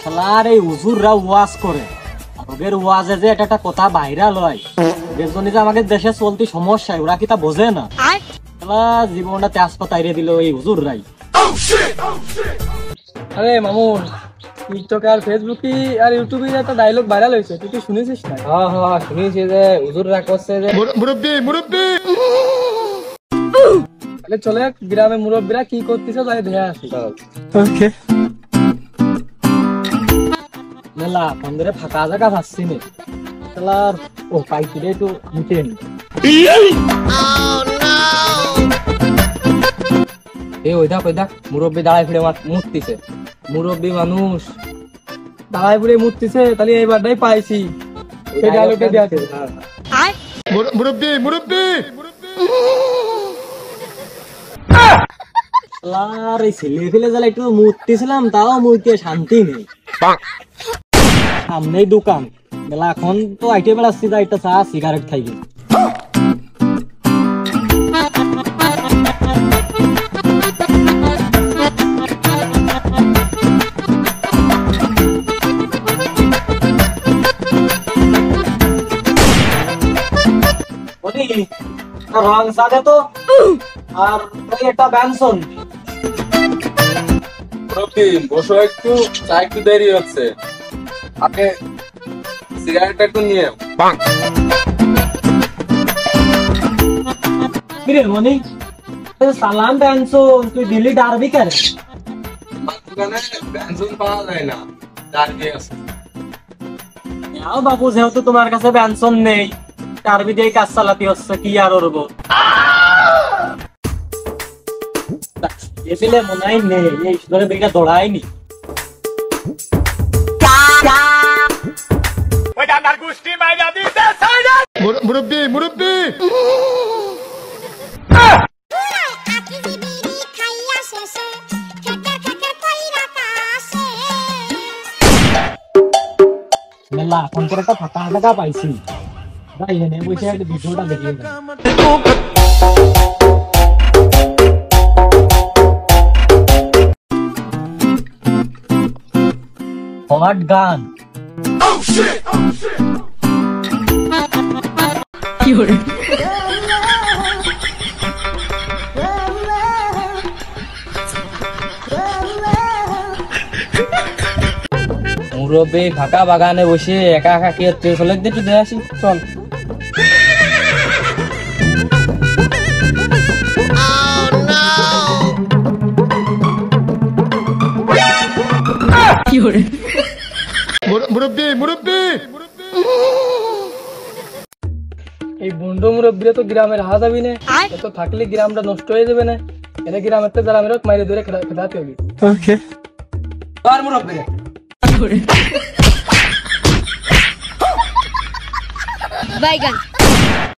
শালার এই হুজুররা ওয়াজ করে, ওদের ওয়াজে যে একটা কথা ভাইরাল হয়, এর জন্য যে আমাদের দেশে চলতি সমস্যা ওরা কি তা বোঝে না। শালা জীবনটা তেজপাতা এড়িয়ে দিল এই হুজুররাই। আরে মামুন, টিকটক আর ফেসবুকে আর ইউটিউবে একটা ডায়লগ ভাইরাল হয়েছে, তুই কি শুনেছিস না? হ্যাঁ শুনেছি যে হুজুররা করছে যে মুরব্বি তাহলে চলে গ্রামে মুরব্বীরা কি করতেছে তাই দেখে আসি। ওকে মেলা ফোন ধরে ফাঁকা জায়গা পাচ্ছি না। শালার ও পাইকিরে একটু নিতেন। ওই দেখ মুরব্বী দাঁড়ায় ফিরে মুততিছে। মুরব্বী মানুষ দাঁড়ায় পুরে মুততেছে, তাহলে এইবারটাই পাইছি, সেই ডায়লগটা দিয়ে আছে। মুরব্বি শালার এই ছেলে ফেলে জ্বালা একটু মুততেছিলাম, তাও মুতে শান্তি নেই। সামনেই দোকান মেলা, এখন তো আইটে বেড়াচ্ছি যা একটা চা সিগারেট খাইবে। রং সাদে তো আর ওই একটা ব্যানসন। মুরব্বি বসো, একটু চা একটু দেরি হচ্ছে, আপনি সিগারেটটা একটু নিয়ে। কিরে মনি, সালাম ব্যানসন তুই দিল্লি ডারবি করে? আমার দোকানে ব্যঞ্জন পাওয়া যায় না, ডার্বি আছে। বাবু যেহেতু তোমার কাছে ব্যানসন নেই, ডারবি দিয়ে কাজ চালাতে হচ্ছে, কি আর করবো। এসিলে মনে হয় নেই, এই ধরে বেটা দৌড়ায়নি। মুরব্বি মেলা এখন করে একটা ফাঁকা টাকা পাইছি, তাই এনে বসে একটা ভিডিওটা দেখিয়ে দেন। হট গান মুরব্বী ফাঁকা বাগানে বসে একা একা কি হচ্ছে, চলে একটু দেখে আসি চল। মুরব্বি এই বন্ড মুরব্বীরা তো গ্রামের হাত যাবি না, এত থাকলে গ্রামটা নষ্ট হয়ে যাবে না। এটা গ্রামের তো গ্রামের মাইরে ধরে খেলাতে হবে। ওকে আর মুরব্বী বাইগান